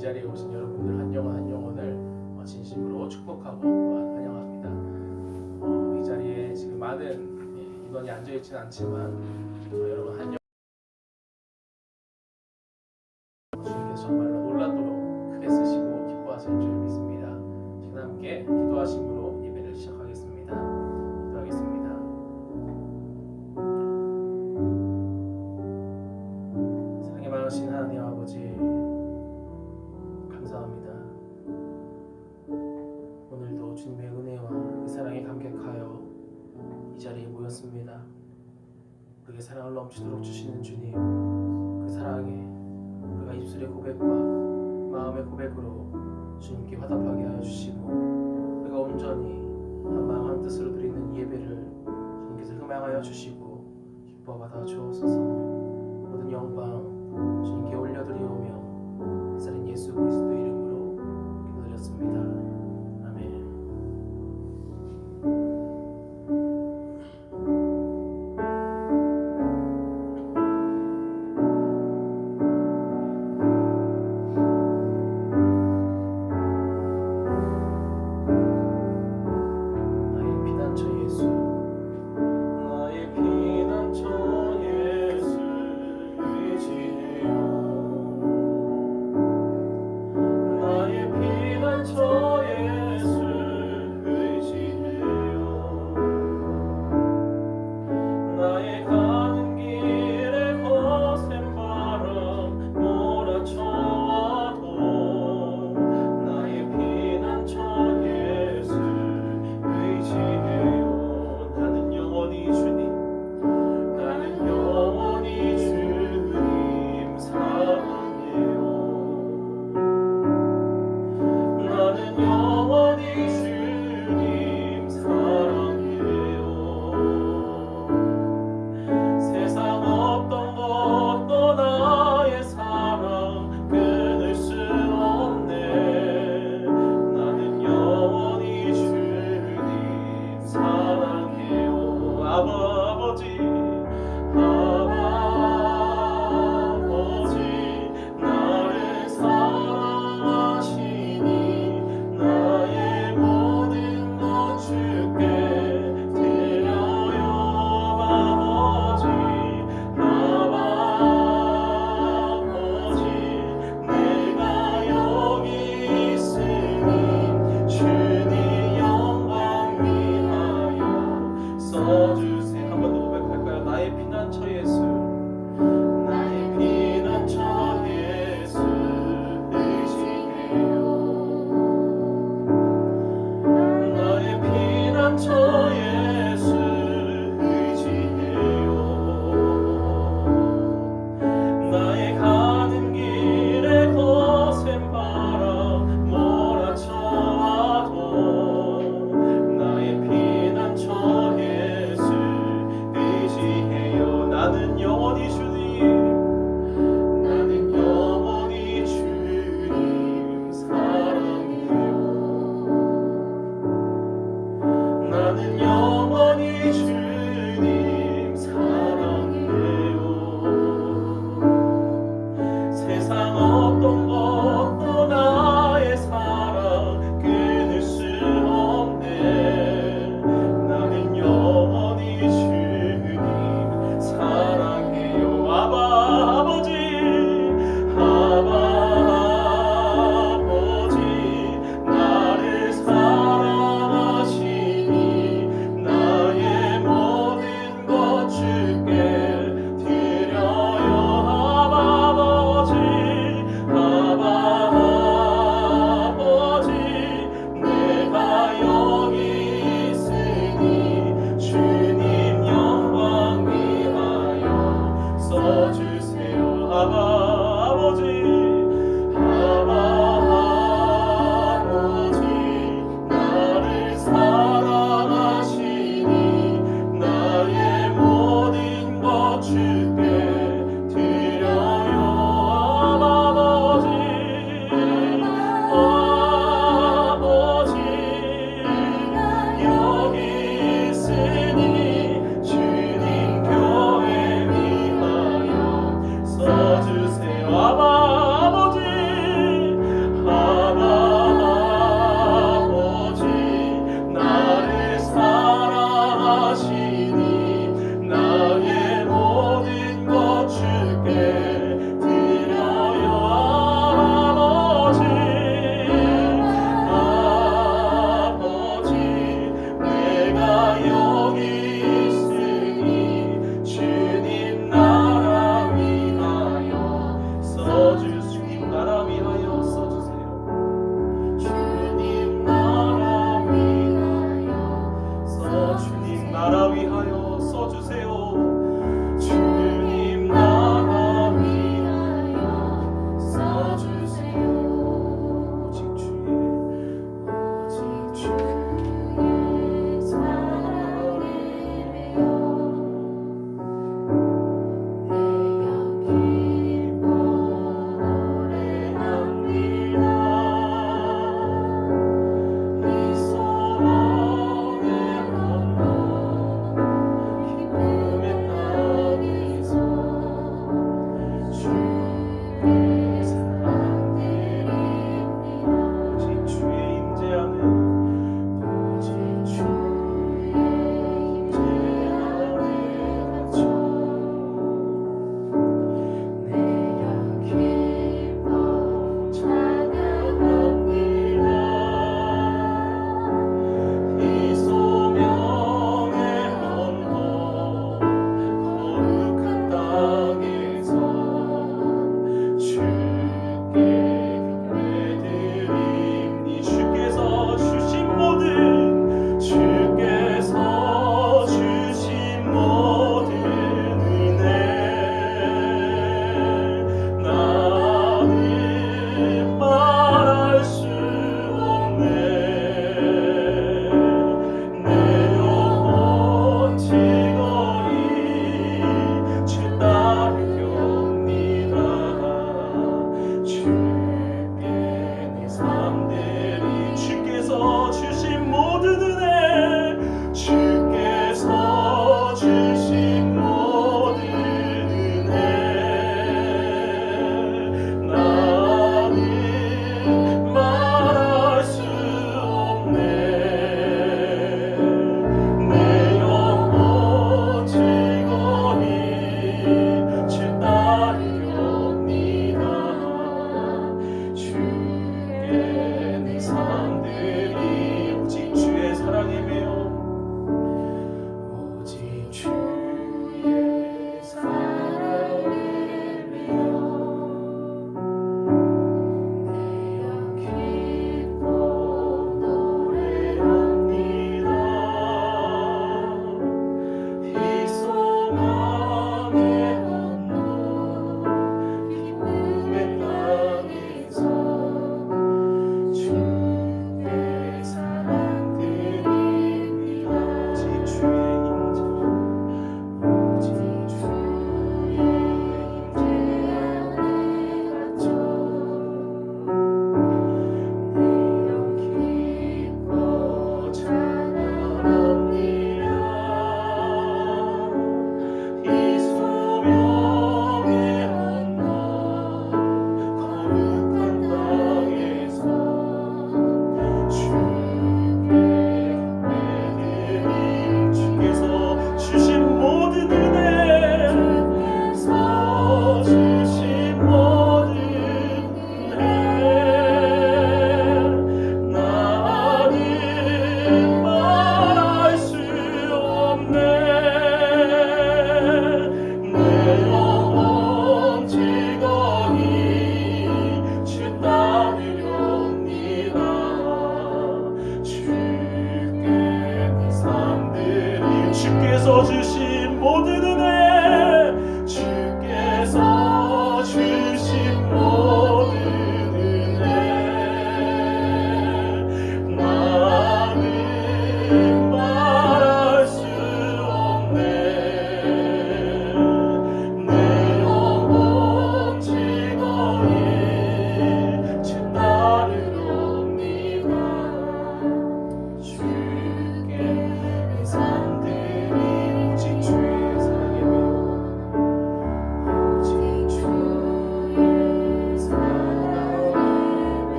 이 자리에 오신 여러분들 한 영혼 한 영혼을 진심으로 축복하고 또한 환영합니다. 이 자리에 지금 많은 인원이 앉아있지는 않지만 여러분 한 영혼 주님께서 정말로 놀랍도록 크게 쓰시고 기뻐하실 줄 믿습니다. 지금 함께 기도하심으로 예배를 시작하겠습니다. 기도하겠습니다. 사랑이 많으신 하나님 아버지, 감사합니다. 오늘도 주님의 은혜와 그 사랑에 감격하여 이 자리에 모였습니다. 우리에게 사랑을 넘치도록 주시는 주님, 그 사랑에 우리가 입술의 고백과 마음의 고백으로 주님께 화답하게 하여 주시고, 우리가 온전히 한 마음 한 뜻으로 드리는 예배를 주님께서 흠양하여 주시고 기뻐 받아 주옵소서. 모든 영광 주님께 올려드리오며 살인 예수 그리스도의 이름으로 기도드렸습니다. 아멘.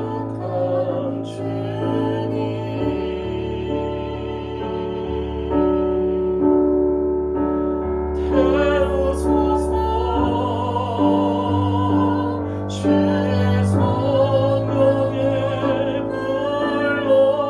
거룩한 주님 태우소서 주의 성령의 불로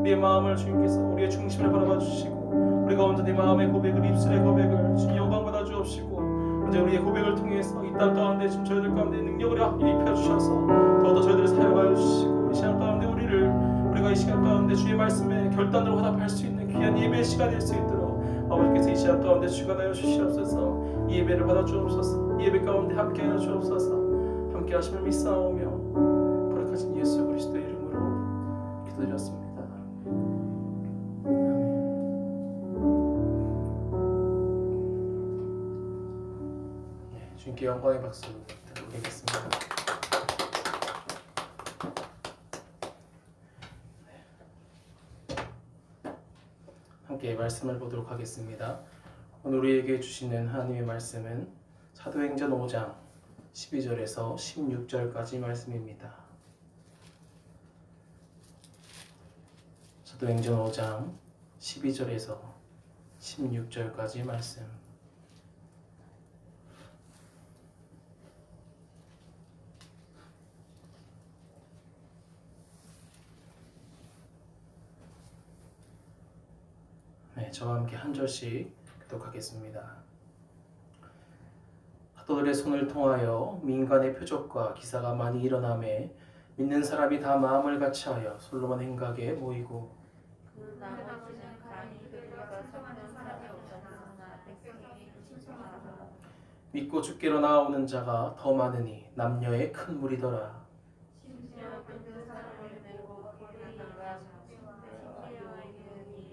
우리의 마음을 주님께서 우리의 중심을 바라봐 주시고 우리가 온전히 마음의 고백을 입술의 고백을 주님 영광받아 현재 우리의 고백을 통해서 이 땅 가운데 지금 저희들 가운데 능력을 입혀 주셔서 더더 저희들을 사용하여 주시고, 이 시간 가운데 우리가 이 시간 가운데 주의 말씀에 결단으로 화답할 수 있는 귀한 예배의 시간이 될 수 있도록 아버지께서 이 시간 가운데 주관하여 주시옵소서. 이 예배를 받아 주옵소서. 이 예배 가운데 함께하여 주옵소서. 함께 하심을 믿사오며 거룩하신 예수 그리스도의 이름으로 기도드렸습니다. 주님께 영광의 박수 드리겠습니다. 함께 말씀을 보도록 하겠습니다. 오늘 우리에게 주시는 하나님의 말씀은 사도행전 5장 12절에서 16절까지 말씀입니다. 사도행전 5장 12절에서 16절까지 말씀. 저와 함께 한 절씩 교독하겠습니다. 사도들의 손을 통하여 민간의 표적과 기사가 많이 일어나매 믿는 사람이 다 마음을 같이하여 솔로몬 행각에 모이고, 그 나머지는 간이 들려서 섞는 사람이 없었으나 백성이 신청하더라. 믿고 죽게로 나오는 자가 더 많으니 남녀의 큰 무리더라. 심지어 믿는 사람을 내고 거리에 나가 심지어 이르니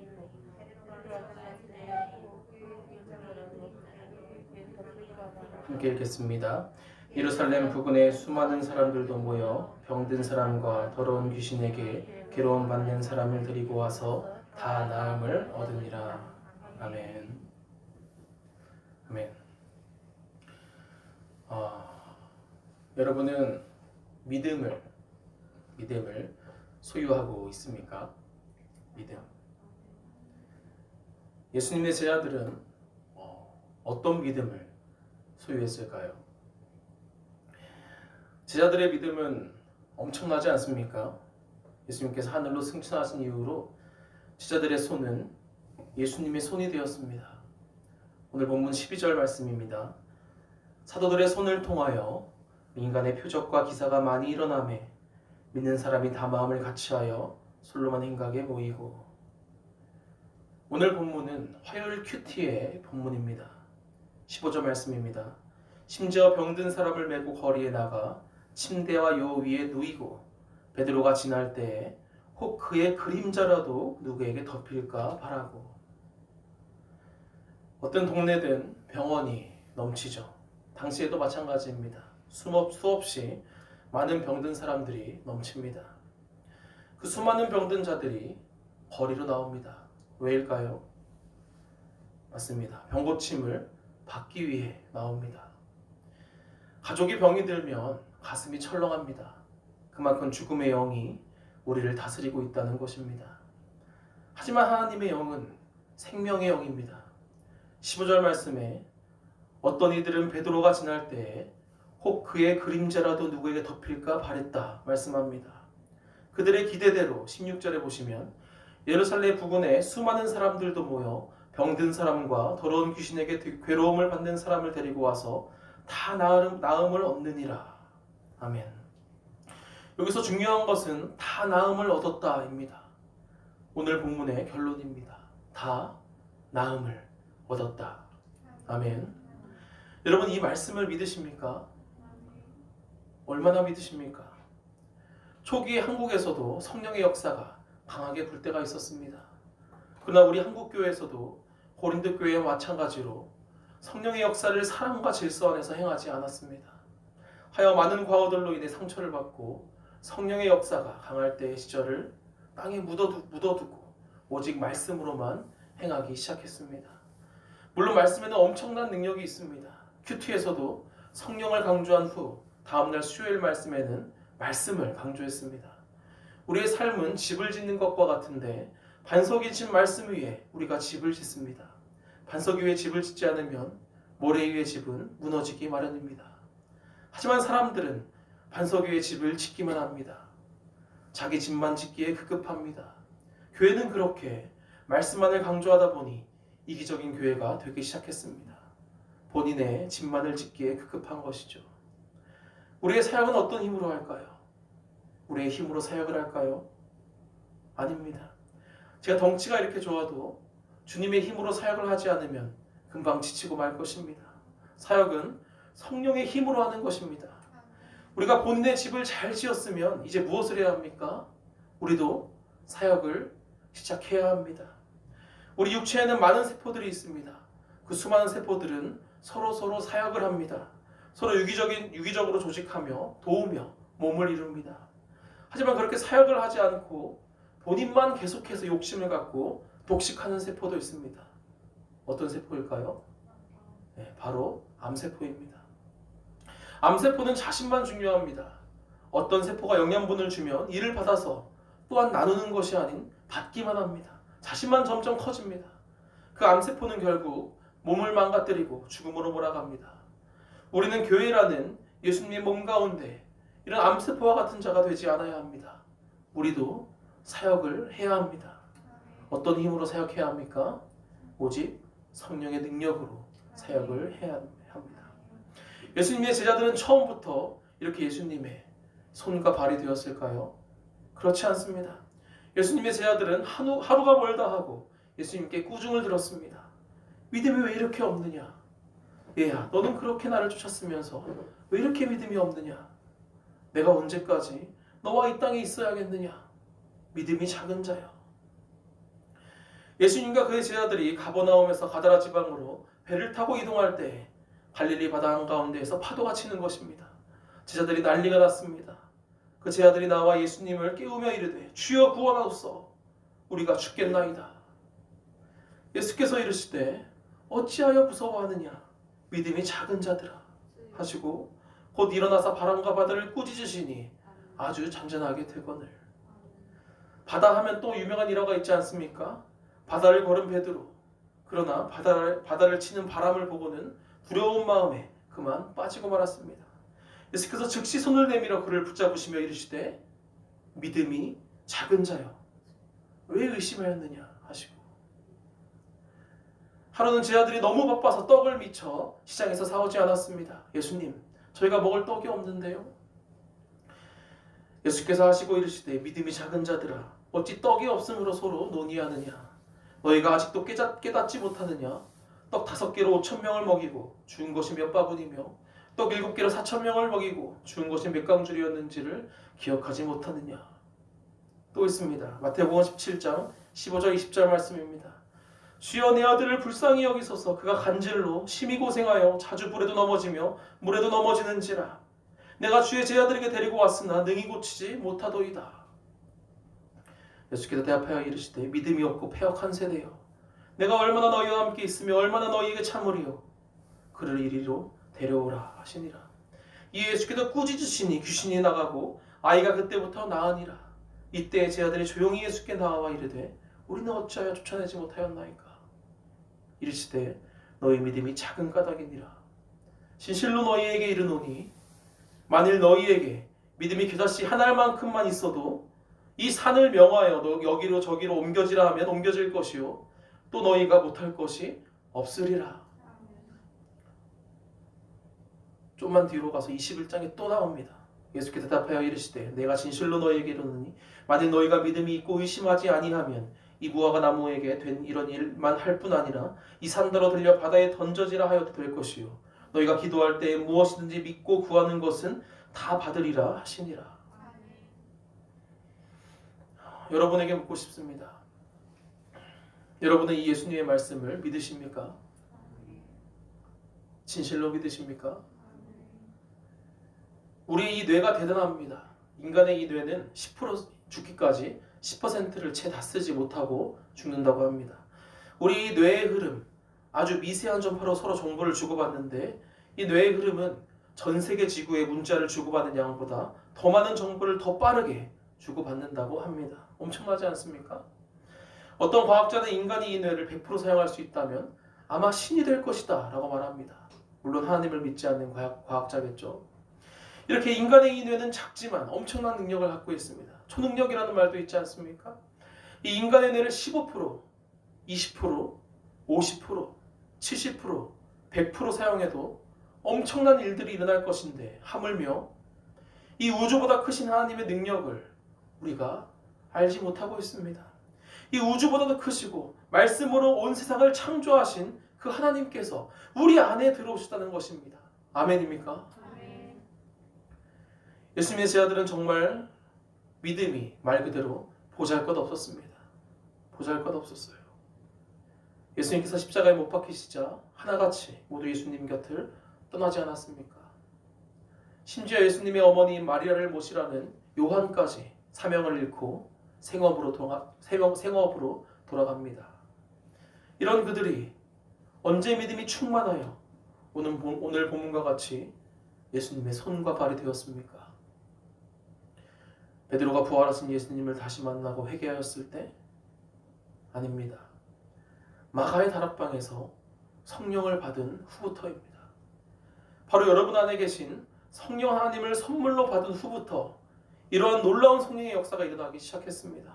함께 읽겠습니다. 예루살렘 부근에 수많은 사람들도 모여 병든 사람과 더러운 귀신에게 괴로움 받는 사람을 데리고 와서 다 나음을 얻으니라. 아멘. 아멘. 여러분은 믿음을 소유하고 있습니까? 믿음. 예수님의 제자들은 어떤 믿음을 소유했을까요? 제자들의 믿음은 엄청나지 않습니까? 예수님께서 하늘로 승천하신 이후로 제자들의 손은 예수님의 손이 되었습니다. 오늘 본문 12절 말씀입니다. 사도들의 손을 통하여 민간의 표적과 기사가 많이 일어나매 믿는 사람이 다 마음을 같이하여 솔로몬 행각에 모이고. 오늘 본문은 화요일 큐티의 본문입니다. 15절 말씀입니다. 심지어 병든 사람을 메고 거리에 나가 침대와 요 위에 누이고 베드로가 지날 때에 혹 그의 그림자라도 누구에게 덮일까 바라고. 어떤 동네든 병원이 넘치죠. 당시에도 마찬가지입니다. 수없이 많은 병든 사람들이 넘칩니다. 그 수많은 병든 자들이 거리로 나옵니다. 왜일까요? 맞습니다. 병고침을 받기 위해 나옵니다. 가족이 병이 들면 가슴이 철렁합니다. 그만큼 죽음의 영이 우리를 다스리고 있다는 것입니다. 하지만 하나님의 영은 생명의 영입니다. 15절 말씀에 어떤 이들은 베드로가 지날 때에 혹 그의 그림자라도 누구에게 덮일까 바랬다 말씀합니다. 그들의 기대대로 16절에 보시면 예루살렘 부근에 수많은 사람들도 모여 병든 사람과 더러운 귀신에게 괴로움을 받는 사람을 데리고 와서 다 나음을 얻느니라. 아멘. 여기서 중요한 것은 다 나음을 얻었다입니다. 오늘 본문의 결론입니다. 다 나음을 얻었다. 아멘. 여러분, 이 말씀을 믿으십니까? 얼마나 믿으십니까? 초기 한국에서도 성령의 역사가 강하게 불 때가 있었습니다. 그러나 우리 한국교회에서도 고린도 교회와 마찬가지로 성령의 역사를 사랑과 질서 안에서 행하지 않았습니다. 하여 많은 과오들로 인해 상처를 받고 성령의 역사가 강할 때의 시절을 땅에 묻어두고 오직 말씀으로만 행하기 시작했습니다. 물론 말씀에는 엄청난 능력이 있습니다. 큐티에서도 성령을 강조한 후 다음날 수요일 말씀에는 말씀을 강조했습니다. 우리의 삶은 집을 짓는 것과 같은데 반석이 진 말씀 위에 우리가 집을 짓습니다. 반석 위에 집을 짓지 않으면 모래 위의 집은 무너지기 마련입니다. 하지만 사람들은 반석 위에 집을 짓기만 합니다. 자기 집만 짓기에 급급합니다. 교회는 그렇게 말씀만을 강조하다 보니 이기적인 교회가 되기 시작했습니다. 본인의 집만을 짓기에 급급한 것이죠. 우리의 사역은 어떤 힘으로 할까요? 우리의 힘으로 사역을 할까요? 아닙니다. 제가 덩치가 이렇게 좋아도 주님의 힘으로 사역을 하지 않으면 금방 지치고 말 것입니다. 사역은 성령의 힘으로 하는 것입니다. 우리가 본인의 집을 잘 지었으면 이제 무엇을 해야 합니까? 우리도 사역을 시작해야 합니다. 우리 육체에는 많은 세포들이 있습니다. 그 수많은 세포들은 서로 사역을 합니다. 서로 유기적으로 조직하며 도우며 몸을 이룹니다. 하지만 그렇게 사역을 하지 않고 본인만 계속해서 욕심을 갖고 독식하는 세포도 있습니다. 어떤 세포일까요? 네, 바로 암세포입니다. 암세포는 자신만 중요합니다. 어떤 세포가 영양분을 주면 이를 받아서 또한 나누는 것이 아닌 받기만 합니다. 자신만 점점 커집니다. 그 암세포는 결국 몸을 망가뜨리고 죽음으로 몰아갑니다. 우리는 교회라는 예수님의 몸 가운데 이런 암세포와 같은 자가 되지 않아야 합니다. 우리도 사역을 해야 합니다. 어떤 힘으로 사역해야 합니까? 오직 성령의 능력으로 사역을 해야 합니다. 예수님의 제자들은 처음부터 이렇게 예수님의 손과 발이 되었을까요? 그렇지 않습니다. 예수님의 제자들은 하루가 멀다 하고 예수님께 꾸중을 들었습니다. 믿음이 왜 이렇게 없느냐? 얘야, 너는 그렇게 나를 쫓았으면서 왜 이렇게 믿음이 없느냐? 내가 언제까지 너와 이 땅에 있어야겠느냐? 믿음이 작은 자여. 예수님과 그의 제자들이 가버나움에서 가다라 지방으로 배를 타고 이동할 때 갈릴리 바다 한가운데에서 파도가 치는 것입니다. 제자들이 난리가 났습니다. 그 제자들이 나와 예수님을 깨우며 이르되 주여 구원하소서, 우리가 죽겠나이다. 예수께서 이르시되 어찌하여 무서워하느냐, 믿음이 작은 자들아 하시고 곧 일어나서 바람과 바다를 꾸짖으시니 아주 잔잔하게 되거늘. 바다 하면 또 유명한 일화가 있지 않습니까? 바다를 걸은 베드로. 그러나 바다를 치는 바람을 보고는 두려운 마음에 그만 빠지고 말았습니다. 예수께서 즉시 손을 내밀어 그를 붙잡으시며 이르시되 믿음이 작은 자여, 왜 의심하였느냐 하시고, 하루는 제 아들이 너무 바빠서 떡을 미쳐 시장에서 사오지 않았습니다. 예수님, 저희가 먹을 떡이 없는데요. 예수께서 하시고 이르시되 믿음이 작은 자들아, 어찌 떡이 없음으로 서로 논의하느냐? 너희가 아직도 깨닫지 못하느냐? 떡 5개로 5,000명을 먹이고 죽은 것이 몇 바구니며 떡 7개로 4,000명을 먹이고 죽은 것이 몇 강줄이었는지를 기억하지 못하느냐? 또 있습니다. 마태복음 17장 15절 20절 말씀입니다. 주여 내 아들을 불쌍히 여기소서, 그가 간질로 심히 고생하여 자주 불에도 넘어지며 물에도 넘어지는지라. 내가 주의 제자들에게 데리고 왔으나 능히 고치지 못하도이다. 예수께서 대답하여 이르시되 믿음이 없고 패역한 세대여, 내가 얼마나 너희와 함께 있으며 얼마나 너희에게 참으리요. 그를 이리로 데려오라 하시니라. 이 예수께서 꾸짖으시니 귀신이 나가고 아이가 그때부터 나으니라. 이때 제자들이 조용히 예수께 나와 이르되 우리는 어찌하여 쫓아내지 못하였나이까? 이르시되 너희 믿음이 작은 까닭이니라. 진실로 너희에게 이르노니 만일 너희에게 믿음이 겨자씨 한 알만큼만 있어도 이 산을 명하여 너 여기로 저기로 옮겨지라 하면 옮겨질 것이요 또 너희가 못할 것이 없으리라. 좀만 뒤로 가서 21장에 또 나옵니다. 예수께서 대답하여 이르시되 내가 진실로 너희에게 이르노니 만일 너희가 믿음이 있고 의심하지 아니하면 이 무화과 나무에게 된 이런 일만 할 뿐 아니라 이 산더러 들려 바다에 던져지라 하여도 될 것이요 너희가 기도할 때에 무엇이든지 믿고 구하는 것은 다 받으리라 하시니라. 여러분에게 묻고 싶습니다. 여러분은 이 예수님의 말씀을 믿으십니까? 진실로 믿으십니까? 우리의 이 뇌가 대단합니다. 인간의 이 뇌는 10% 죽기까지 10%를 채 다 쓰지 못하고 죽는다고 합니다. 우리 이 뇌의 흐름, 아주 미세한 전파로 서로 정보를 주고받는데 이 뇌의 흐름은 전 세계 지구의 문자를 주고받는 양보다 더 많은 정보를 더 빠르게 주고받는다고 합니다. 엄청나지 않습니까? 어떤 과학자는 인간이 이 뇌를 100% 사용할 수 있다면 아마 신이 될 것이다 라고 말합니다. 물론 하나님을 믿지 않는 과학자겠죠. 이렇게 인간의 이 뇌는 작지만 엄청난 능력을 갖고 있습니다. 초능력이라는 말도 있지 않습니까? 이 인간의 뇌를 15%, 20%, 50%, 70%, 100% 사용해도 엄청난 일들이 일어날 것인데 하물며 이 우주보다 크신 하나님의 능력을 우리가 알지 못하고 있습니다. 이 우주보다도 크시고 말씀으로 온 세상을 창조하신 그 하나님께서 우리 안에 들어오셨다는 것입니다. 아멘입니까? 아멘. 예수님의 제자들은 정말 믿음이 말 그대로 보잘것없었습니다. 보잘것없었어요. 예수님께서 십자가에 못 박히시자 하나같이 모두 예수님 곁을 떠나지 않았습니까? 심지어 예수님의 어머니인 마리아를 모시라는 요한까지 사명을 잃고 생업으로 돌아갑니다. 이런 그들이 언제 믿음이 충만하여 오늘 본문과 같이 예수님의 손과 발이 되었습니까? 베드로가 부활하신 예수님을 다시 만나고 회개하였을 때? 아닙니다. 마가의 다락방에서 성령을 받은 후부터입니다. 바로 여러분 안에 계신 성령 하나님을 선물로 받은 후부터 이러한 놀라운 성령의 역사가 일어나기 시작했습니다.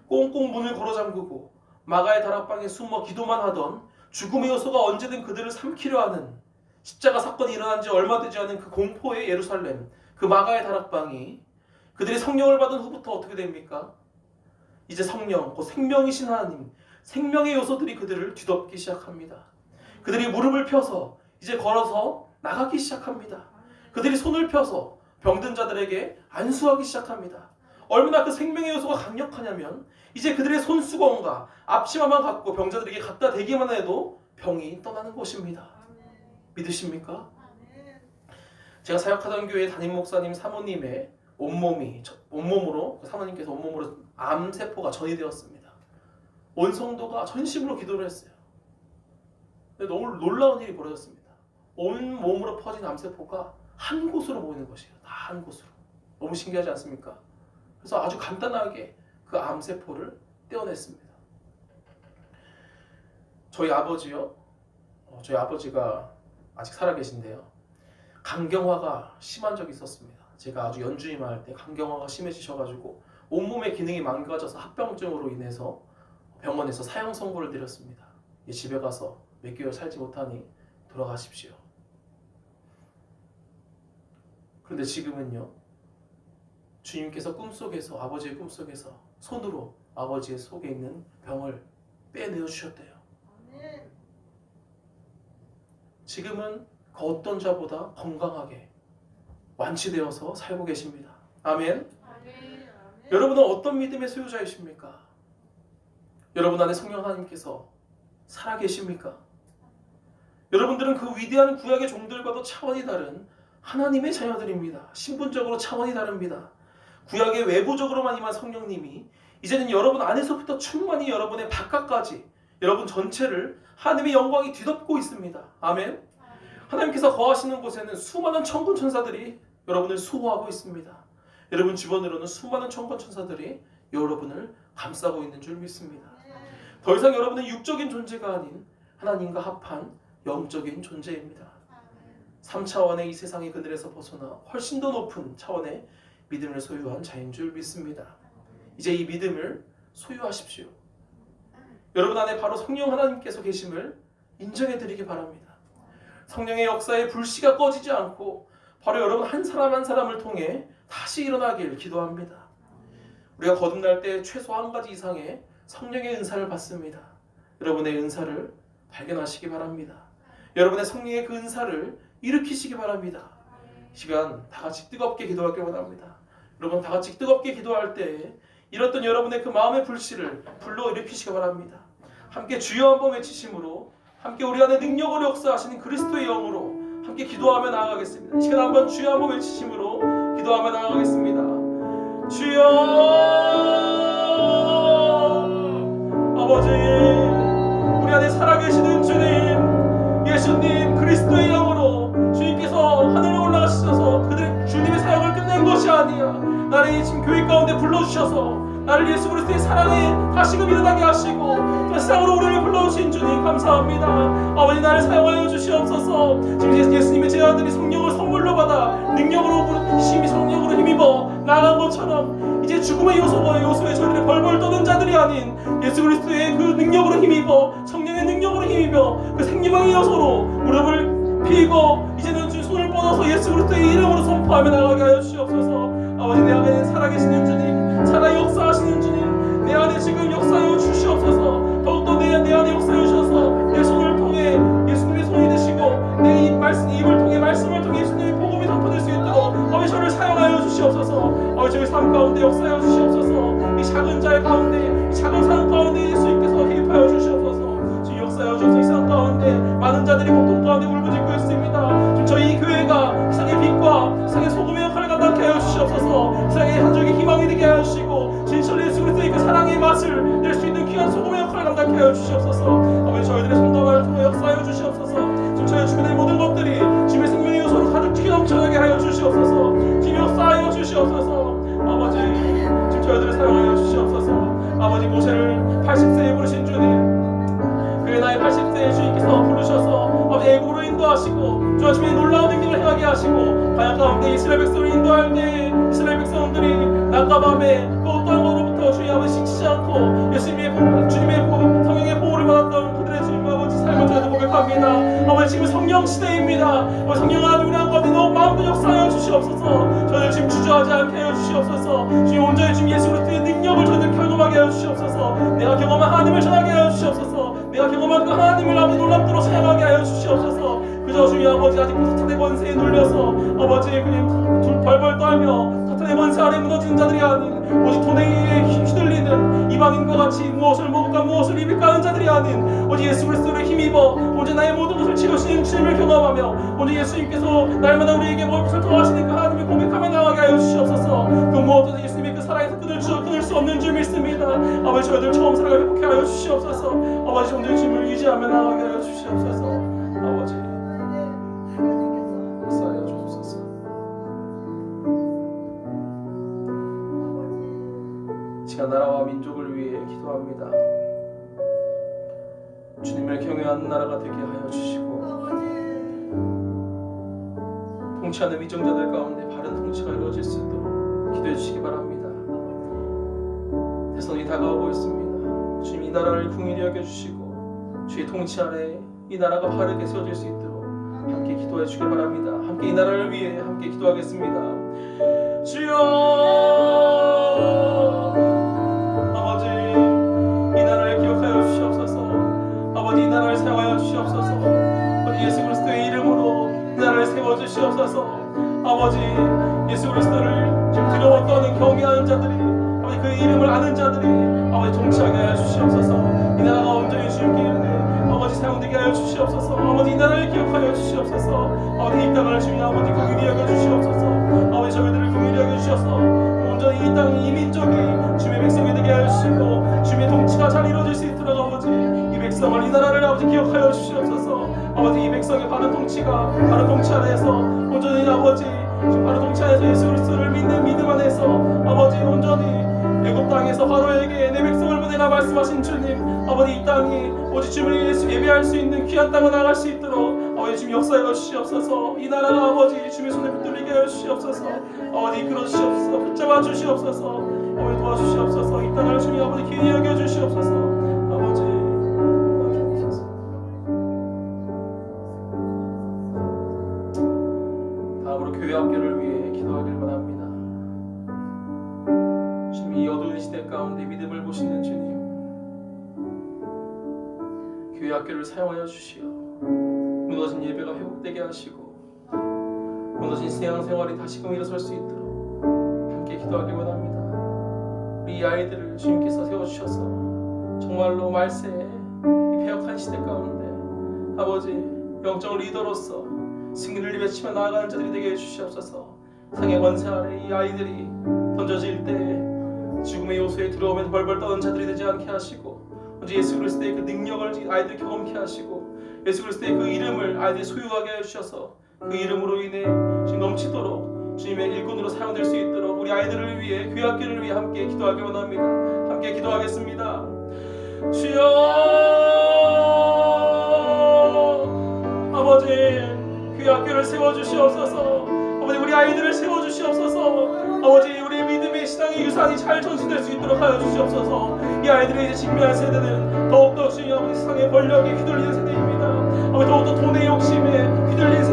꽁꽁 문을 걸어 잠그고 마가의 다락방에 숨어 기도만 하던 죽음의 요소가 언제든 그들을 삼키려 하는 십자가 사건이 일어난 지 얼마 되지 않은 그 공포의 예루살렘, 그 마가의 다락방이 그들이 성령을 받은 후부터 어떻게 됩니까? 이제 성령, 곧 생명이신 하나님, 생명의 요소들이 그들을 뒤덮기 시작합니다. 그들이 무릎을 펴서 이제 걸어서 나가기 시작합니다. 그들이 손을 펴서 병든 자들에게 안수하기 시작합니다. 얼마나 그 생명의 요소가 강력하냐면 이제 그들의 손수건과 앞치마만 갖고 병자들에게 갖다 대기만 해도 병이 떠나는 것입니다. 믿으십니까? 제가 사역하던 교회 담임 목사님 사모님의 온몸으로 사모님께서 온몸으로 암세포가 전이되었습니다. 온 성도가 전심으로 기도를 했어요. 근데 너무 놀라운 일이 벌어졌습니다. 온 몸으로 퍼진 암세포가 한 곳으로 모이는 것이에요. 다 한 곳으로. 너무 신기하지 않습니까? 그래서 아주 간단하게 그 암세포를 떼어냈습니다. 저희 아버지가 아직 살아계신데요. 간경화가 심한 적이 있었습니다. 제가 아주 연주임을 할 때 간경화가 심해지셔가지고 온몸의 기능이 망가져서 합병증으로 인해서 병원에서 사형 선고를 드렸습니다. 집에 가서 몇 개월 살지 못하니 돌아가십시오. 그런데 지금은요, 주님께서 꿈속에서, 아버지의 꿈속에서 손으로 아버지의 속에 있는 병을 빼내어 주셨대요. 지금은 그 어떤 자보다 건강하게 완치되어서 살고 계십니다. 아멘. 아멘. 여러분은 어떤 믿음의 소유자이십니까? 여러분 안에 성령 하나님께서 살아계십니까? 여러분들은 그 위대한 구약의 종들과도 차원이 다른 하나님의 자녀들입니다. 신분적으로 차원이 다릅니다. 구약의 외부적으로만 임한 성령님이 이제는 여러분 안에서부터 충만히 여러분의 바깥까지 여러분 전체를 하나님의 영광이 뒤덮고 있습니다. 아멘. 하나님께서 거하시는 곳에는 수많은 천군 천사들이 여러분을 수호하고 있습니다. 여러분 주변으로는 수많은 천군 천사들이 여러분을 감싸고 있는 줄 믿습니다. 더 이상 여러분은 육적인 존재가 아닌 하나님과 합한 영적인 존재입니다. 3차원의 이 세상의 그늘에서 벗어나 훨씬 더 높은 차원의 믿음을 소유한 자인 줄 믿습니다. 이제 이 믿음을 소유하십시오. 여러분 안에 바로 성령 하나님께서 계심을 인정해 드리기 바랍니다. 성령의 역사의 불씨가 꺼지지 않고 바로 여러분 한 사람 한 사람을 통해 다시 일어나길 기도합니다. 우리가 거듭날 때 최소 한 가지 이상의 성령의 은사를 받습니다. 여러분의 은사를 발견하시기 바랍니다. 여러분의 성령의 그 은사를 일으키시기 바랍니다. 이 시간 다 같이 뜨겁게 기도하길 원합니다. 여러분 다 같이 뜨겁게 기도할 때 이렇던 여러분의 그 마음의 불씨를 불러일으키시기 바랍니다. 함께 주여 한번 외치심으로 함께 우리 안에 능력으로 역사하시는 그리스도의 영으로 함께 기도하며 나아가겠습니다. 이 시간 한번 주여 한번 외치심으로 기도하며 나아가겠습니다. 주여 아버지, 우리 안에 살아계시는 주님, 예수님 그리스도의 영으로 주님께서 하늘에 올라가셔서 그들의 주님의 사역을 끝낸 것이 아니야. 나를 지금 교회 가운데 불러주셔서 나를 예수 그리스도의 사랑에 다시금 일어나게 하시고 또 세상으로 우리를 불러주신 주님 감사합니다. 아버지, 나를 사용하여 주시옵소서. 지금 예수님의 제자들이 성령을 선물로 받아 능력으로 성령으로 힘입어 나간 것처럼 이제 죽음의 요소에 저희들이 벌벌 떠는 자들이 아닌 예수 그리스도의 그 능력으로 힘입어 성령의 능력으로 힘입어 그 생명의 요소로 무릎을 피고 이제는 주 손을 뻗어서 예수 그리스도의 이름으로 선포하며 나가게 하여 주시옵소서. 아버지, 내 안에 살아계시는 주님, 살아 역사하시는 주님, 내 안에 지금 역사하여 주시옵소서. 더욱더 내 안에 역사하여 주셔서 내 손을 통해 예수님의 손이 되시고 내 입을 통해 말씀을 통해 예수님의 복음이 선포될 수 있도록 아버지 저를 사용하여 주시옵소서. 아버지 저희 삶 가운데 역사하여 주시옵소서. 이 작은 자의 가운데, 이 작은 삶 가운데 예수님께서 개입하여 주시옵소서. 지금 역사하여 주셔서 이 삶 가운데 많은 자들이 고통 가운데 울부짖고 있습니다. 지금 저희 이 교회가 세상의 빛과 세상의 소금의 역할을 감당케 하여 주시옵소서. 세상의 한 줄기 희망이 되게 하여 주시고 진실로 예수 그리스도의 그 사랑의 맛을 낼 수 있는 귀한 소금의 역할을 감당케 하여 주시옵소서. 아버지 저희들의 손과 발을 통해 역사하여 주시옵소서. 지금 저희 주변의 모든 것들이 주님의 생명의 요소로 가득 튀겨 넘쳐나게 하여 주시옵소서. 지금 역사하여 주시옵소서. 아버지 지금 저희들을 사용하여 주시옵소서. 아버지 모세를 80세에 부르신 주님, 그의 나이 80세에 주님께서 부르셔서 아버지 애국으로 인도하시고 주 아침에 놀라운 행동을 행하게 하시고 광야 가운데 이스라엘 백성을 인도할 때 이스라엘 백성들이 낮과 밤에 그 어떠한 것으로부터 주의 아버지 식치지 않고 예수님의 주님의 성령의 보호를 받았던 그들의 주님 아버지 삶을 저희도 고백합니다. 아버지 지금 성령 시대입니다. 아버지 성령 하나님 우리 가운데 너무 마음껏 역사하여 주시옵소서. 저희를 지금 주저하지 않게 하여 주시옵소서. 주님 온전히 주님 예수 그리스도의 능력을 저희들 경험하게 하여 주시옵소서. 내가 경험한 하나님을 전하게 하여 주시옵소서. 내가 경험한 그 하나님을 아버지 놀랍도록 사랑하게 하여 주시옵소서. 그저 주님 아버지 아직도 사탄의 권세에 눌려서 아버지 그냥 둘 벌벌 떨며 사탄의 권세 아래 무너지는 자들이 아닌 오직 돈에 휘둘리는 이방인과 같이 무엇을 먹을까 무엇을 입을까 하는 자들이 아닌 오직 예수 그리스도를 힘입어 오직 나의 모든 것을 치루시는 주님을 경험하며 오직 예수님께서 날마다 우리에게 무엇을 더하시는 그 하나님을 고백하며 나가게 하여 주시옵소서. 그 무엇도 예수님의 그 사랑에서 끊을 수 없는 줄 믿습니다. 아버지 저희들 처음 사랑을 회복해 하여 주시옵소서. 아버지 온전히 주님을 유지하며 나가게 하여 주시옵소서. 아버지 역사하여 주옵소서. 시간 나라와 민족을 위해 기도합니다. 주님을 경외하는 나라가 되게 하여 주시고 통치하는 위정자들 가운데 바른 통치가 이루어질 수 있도록 기도해 주시기 바랍니다. 대선이 다가오고 있습니다. 주님 이 나라를 긍휼히 여겨주시고 주의 통치 아래 이 나라가 바르게 세워질 수 있도록 함께 기도해 주시기 바랍니다. 함께 이 나라를 위해 함께 기도하겠습니다. 주여 아버지 이 나라를 기억하여 주시옵소서. 아버지 이 나라를 사용하여 주시옵소서. 아버지 예수 그리스도의 이름으로 이 나라를 세워주시옵소서. 아버지 예수 그리스도를 지금 두려워 떠는 경외하는 자들이 아버지 그 이름을 아는 자들이 아버지 통치하게 하여 주시옵소서. 이 나라가 온전히 주님께 이르되 아버지 사용되게 하여 주시옵소서. 아버지 이 나라를 기억하여 주시옵소서. 아버지 이 땅을 주님 아버지 긍휼히 여겨 주시옵소서. 아버지 저희들을 긍휼히 여겨 주셔서 온전히 이 땅 이 민족이 주님의 백성이 되게 하여 주시고 주님의 통치가 잘 이루어질 수 있도록 아버지 이 백성을 이 나라를 아버지 기억하여 주시옵소서. 아버지 이 백성의 바른 통치가 바른 통치 안에서 온전히 아버지 바른 통치 안에서 예수 그리스도를 믿는 믿음 안에서 아버지 온전히 애굽 땅에서 바로에게 내 백성을 보내라 말씀하신 주님 아버지 이 땅이 오직 주님을 예배할 수 있는 귀한 땅을 나갈 수 있도록 아버지 주님 역사하여 주시옵소서. 이 나라가 아버지 주님의 손에 붙들리게 하여 주시옵소서. 아버지 이끌어 주시옵소서. 붙잡아 주시옵소서. 아버지 도와주시옵소서. 이 땅을 주님 아버지 기이히 여겨 주시옵소서. 아버지 도와주옵소서. 다음으로 교회 학교를 위해 기도하기를 원합니다. 주님 이 어두운 시대 가운데 믿음을 보시는 주님 교회 학교를 사용하여 주시어 무너진 예배가 회복되게 하시고 무너진 신앙생활이 다시금 일어설 수 있도록 함께 기도하기 원합니다. 우리 아이들을 주님께서 세워주셔서 정말로 말세에 이 패역한 시대 가운데 아버지 영적 리더로서 승리를 외치며 나아가는 자들이 되게 해주시옵소서. 상의 권세 아래 이 아이들이 던져질 때 죽음의 요소에 들어오면 벌벌 떠는 자들이 되지 않게 하시고 오직 예수 그리스도의 그 능력을 아이들이 경험케 하시고 예수 그리스도의 그 이름을 아이들이 소유하게 해주셔서 그 이름으로 인해 지금 넘치도록 주님의 일꾼으로 사용될 수 있도록 우리 아이들을 위해 교회 학교를 위해 함께 기도하기 원합니다. 함께 기도하겠습니다. 주여 아버지 교회 학교를 세워주시옵소서. 아버지 우리 아이들을 세워주시옵소서. 아버지 우리 믿음의 신앙의 유산이 잘 전수될 수 있도록 하여 주시옵소서. 이 아이들의 이제 직면한 세대는 더욱더 주님 아버지 세상의 권력에 휘둘리는 세대입니다. 아버지 더욱더 돈의 욕심에 휘둘리는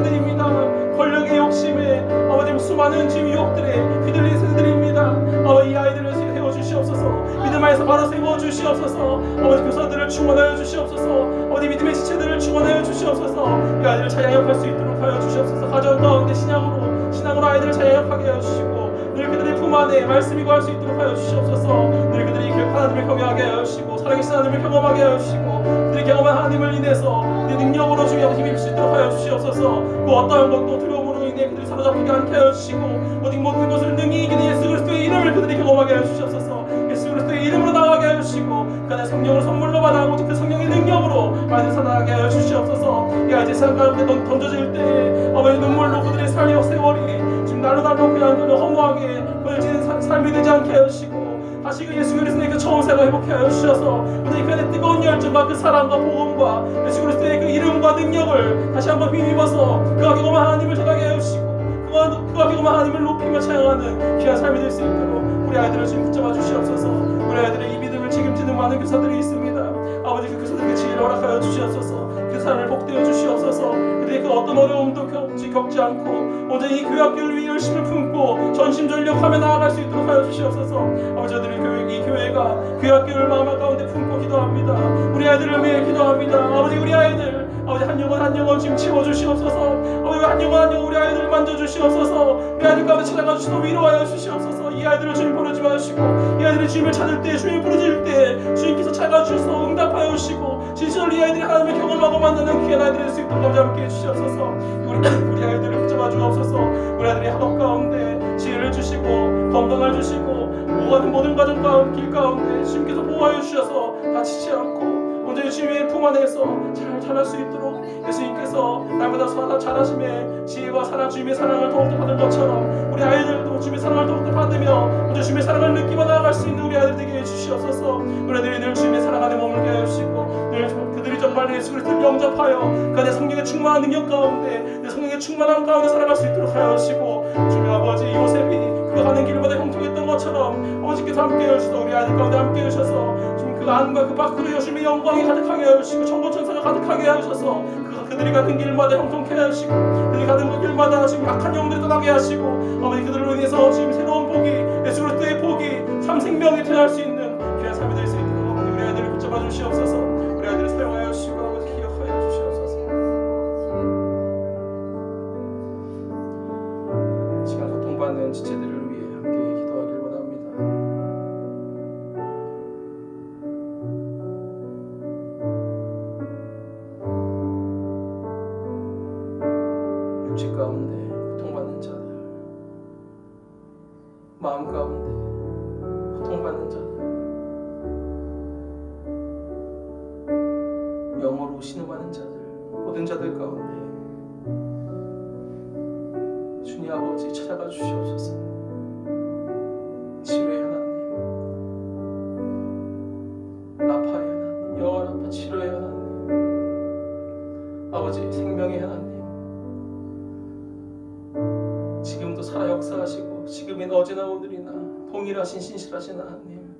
충원하여 주시옵소서. 아버지 믿음의 지체들을 충원하여 주시옵소서. 이 아이들을 자양역할 수 있도록 하여 주시옵소서. 가정 가운데 신앙으로 아이들을 자양역하게 하여 주시고 늘 그들의 품 안에 말씀이 거할 수 있도록 하여 주시옵소서. 늘 그들이 하나님을 경외하게 하여 주시고 살아계신 하나님을 경험하게 하여 주시고 그들이 경험한 하나님을 인해서 내 능력으로 주여 힘입을 수 있도록 하여 주시옵소서. 그 어떠한 것도 두려움으로 인해 그들이 사로잡히게 않게 하여 주시고 모든 것을 능히 이기는 예수 그리스도의 이름을 그들이 경험하게 하여 주시옵소서. 예수 그리스도의 이름으로 나가게 하여 주시고 그날 성령을 선물로 받아 오직 그 성령의 능력으로 아이들 살아나게 하여 주시옵소서. 이 아이들 세상 가운데 던져질 때 아버지 눈물로 그들의 삶의 세월이 지금 날로 그냥 그는 허무하게 보여지는 삶이 되지 않게 하여 주시고 다시 그 예수 그리스도의 그 처음 생을 회복해 하여 주셔서 그들이 그 뜨거운 열정과 그 사랑과 복음과 예수 그리스도의 그 이름과 능력을 다시 한번 힘입어서 그가 경험한 하나님을 전하게 하여 주시고 그가 경험한 하나님을 높이며 찬양하는 귀한 삶이 될 수 있도록 우리 아이들을 지금 붙잡아 주시옵소서. 우리 아이들의 이 믿음을 책임지는 많은 교사들이 있습니다. 아버지 그 교사들에게 지혜를 허락하여 주시옵소서. 그 삶을 복되어 주시옵소서. 그들이 그 어떤 어려움도 겪지 않고 온전히 이 교회학교를 위해 열심을 품고 전심전력하며 나아갈 수 있도록 하여 주시옵소서. 아버지 저들의 이 교회가 교회학교를 마음 가운데 품고 기도합니다. 우리 아이들을 위해 기도합니다. 아버지 우리 아이들 아버지 한 영혼 지금 채워주시옵소서. 아버지 한 영혼 우리 아이들을 만져주시옵소서. 우리 아이들 가운데 찾아가 주시고 위로하여 주시옵소서. 이 아이들을 주님 부르지 마시고 이 아이들이 주님을 찾을 때 주님 부르질 때 주님께서 찾아가 주셔서 응답하여 주시고 진실로 이 아이들이 하나님을 경험하고 만나는 귀한 아이들이 될 수 있도록 함께 해주시옵소서. 우리 아이들을 붙잡아 주옵소서. 우리 아이들이 학업 가운데 지혜를 주시고 건강을 주시고 오가는 모든 가정 가운데 길 가운데 주님께서 보호하여 주셔서 다치지 않고 온전히 주님의 품 안에서 잘 자랄 수 있도록 예수님께서 날마다 자라심에 지혜와 사랑 주님의 사랑을 더욱더 받을 것처럼 우리 아이들도 주님의 사랑을 더욱더 받으며 온전히 주님의 사랑을 느끼며 나아갈 수 있는 우리 아이들 되게 해주시옵소서. 우리 아이들이 늘 주님의 사랑 안에 머물게 해주시고 늘 그들이 정말 예수 그리스도를 영접하여 그 안에 성령의 충만한 능력 가운데 내 성령의 충만함 가운데 살아갈 수 있도록 하여 주시고 주님 아버지 요셉이 그 가는 길마다 형통했던 것처럼 아버지께서 함께 해주셔서 우리 아이들 가운데 함께 해주셔서 주님 그 안과 그 밖으로 주님의 영광이 가득하게 해주시고 천군천사가 가득하게 해주셔서 그들이 가는 길마다 형통케 하시고 그들이 가는 그 길마다 지금 약한 영들이 떠나게 하시고 아버지 그들로 인해서 지금 새로운 복이 예수 그리스도의 복이 참 생명이 태어날 수 있는 귀한 삶이 될 수 있도록 아버지 우리 아이들을 붙잡아 주시옵소서. 우리 아이들을 사용하여 주시고 아버지 기억하여 주시옵소서. 시간 고통받는 지체들을 위해 함께 기도하길 원합니다. 육체 가운데 고통받는 자들, 마음 가운데 고통받는 자들, 영어로 신음하는 자들, 모든 자들 가운데 주님 아버지 찾아가 주시옵소서. 치료의 하나님, 나파의 하나님, 영원 아파 치료의 하나님, 아버지 생명의 하나님, 지금도 살아 역사하시고 지금이나 어제나 오늘이나 동일하신 신실하신 하나님,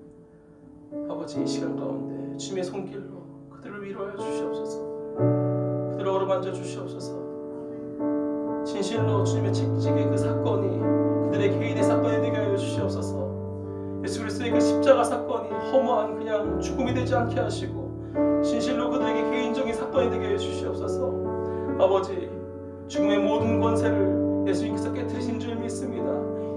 아버지 이 시간 가운데 주님의 손길로 그들을 위로하여 주시옵소서. 그들을 어루만져 주시옵소서. 진실로 주님의 책직의 그 사건이 그들의 개인의 사건이 되게 하여 주시옵소서. 예수 그리스도의 그 십자가 사건이 허무한 그냥 죽음이 되지 않게 하시고 진실로 그들에게 개인적인 사건이 되게 해 주시옵소서. 아버지 죽음의 모든 권세를 예수님께서 깨뜨리신 줄 믿습니다.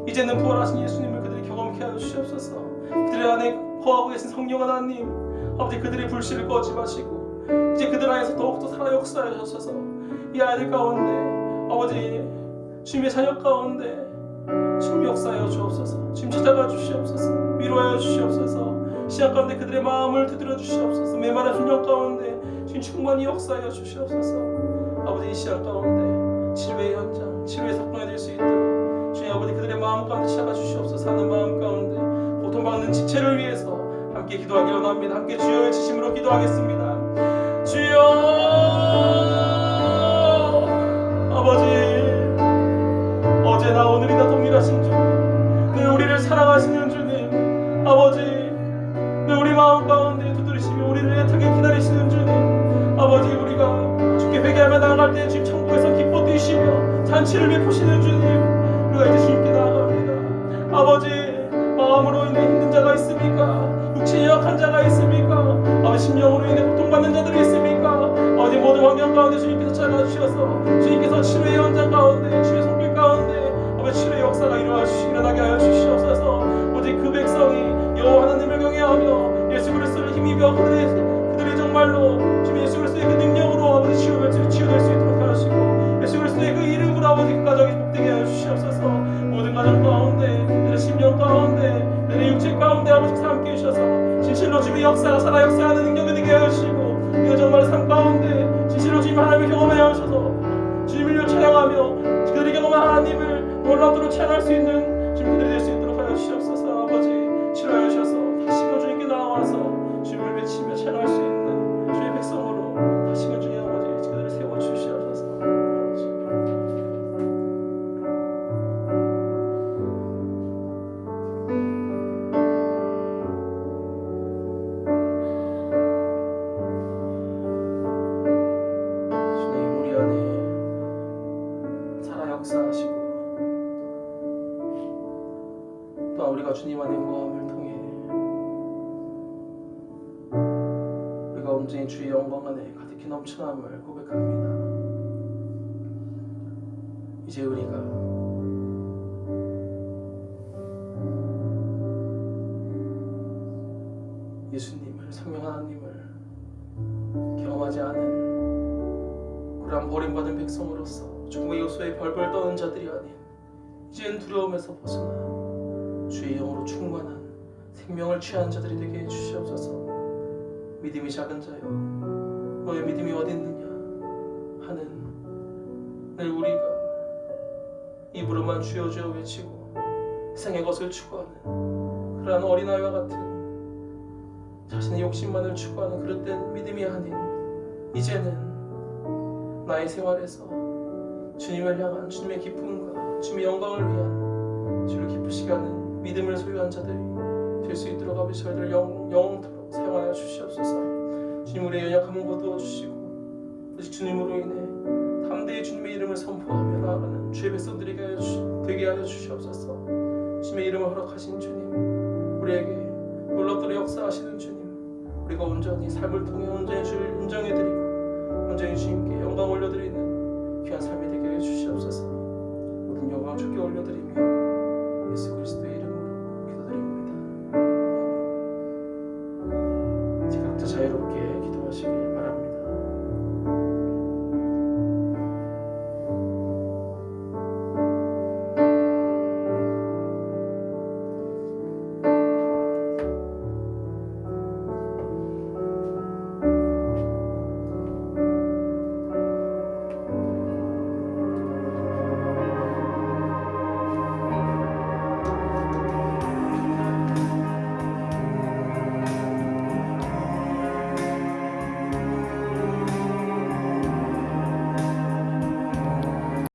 이제는 부활하신 예수님을 그들이 경험케 하여 주시옵소서. 그들 안에 거하고 계신 성령 하나님, 아버지 그들의 불씨를 꺼지 마시고 이제 그들 안에서 더욱더 살아 역사하여 주셔서 이 아이들 가운데 아버지 주님의 자녀 가운데 주님 역사하여 주옵소서. 주님 찾아가 주시옵소서. 위로하여 주시옵소서. 시간 가운데 그들의 마음을 두드려 주시옵소서. 메마른 순영 가운데 주님 충만히 역사하여 주시옵소서. 아버지 이 시간 가운데 치료의 현장, 치료의 사건이 될 수 있도록 주님 아버지 그들의 마음 가운데 찾아가 주시옵소서. 하는 마음 가운데 고통받는 지체를 위해서 함께 기도하기 원합니다. 함께 주여의 지심으로 기도하겠습니다. 주여 아버지 어제나 오늘이나 동일하신 주님, 늘 우리를 사랑하시는 주님, 아버지 늘 우리 마음 가운데 두드리시며 우리를 애타게 기다리시는 주님, 아버지 우리가 주께 회개하며 나아갈 때 주님 천국에서 기뻐 뛰시며 잔치를 베푸시는 주님, 우리가 이제 주님께 나아갑니다. 아버지 마음으로 인해 힘든 자가 있습니까? 육체에 약한 자가 있습니까? 아버지 심령으로 인해 고통받는 자들이 있습니까? 어디 모든 환경 가운데 주님께서 찾아주셔서 주님께서 치료의 현장 가운데 치유의 손길 가운데 아버지 치료의 역사가 일어나게 하여 주시옵소서. 오직 그 백성이 여호와 하나님을 경외하며 예수 그리스도를 힘입어 그들이 정말로 주님 예수 그리스도의 그 능력으로 아버지 치유될 수 있도록 하시고 예수 그리스도의 그 이름으로 아버지 그 가정이 복되게 하여 주시옵소서. 모든 가정 가운데 내 심령 가운데 내 육체 가운데 아버지 함께 해주셔서 진실로 주님의 역사가 살아 역사하는 능력이 되게 하여 주시고 그 정말 삶 가운데 진실로 주님 하나님을 경험하여 하셔서 주님을 찬양하며 그들이 경험한 하나님을 놀랍도록 찬양할 수 있는 주님 그들이 될 수 있도록 하여 주시옵소서. 아버지 치료하여 주셔서 다시금 주님께 나와서 주님을 외치며 찬양할 수 있는 주의 백성으로 다시금 주님 아버지 그들을 세워주시옵소서. 주님 우리 안에 살아 역사하시고 또한 우리가 주님 안에 거함을 통해 우리가 온전히 주의 영광 안에 가득히 넘쳐남을 고백합니다. 이제 우리가 예수님을 성령 하나님을 경험하지 않은 고난 버림받은 백성으로서 죽음의 요소에 벌벌 떠는 자들이 아닌 이제는 두려움에서 벗어나 주의 영으로 충만한 생명을 취한 자들이 되게 해주시옵소서. 믿음이 작은 자여 너의 믿음이 어디 있느냐 하는 늘 우리가 입으로만 주여 주여 외치고 세상의 것을 추구하는 그러한 어린아이와 같은 자신의 욕심만을 추구하는 그릇된 믿음이 아닌 이제는 나의 생활에서 주님을 향한 주님의 기쁨과 주님의 영광을 위한 주를 기쁘시게 하는 믿음을 소유한 자들이 될 수 있도록 아버지 저희들 영원토록 사용하여 주시옵소서. 주님 우리의 연약함을 거두어주시고 오직 주님으로 인해 담대히 주님의 이름을 선포하며 나아가는 주의 백성들이 되게 하여 주시옵소서. 주님의 이름을 허락하신 주님 우리에게 놀랍도록 역사하시는 주님 우리가 온전히 삶을 통해 온전히 주를 인정해드리고 온전히 주님께 영광 올려드리는 귀한 삶이 되게 해 주시옵소서. 모든 영광 주께 올려드리며 예수 그리스도의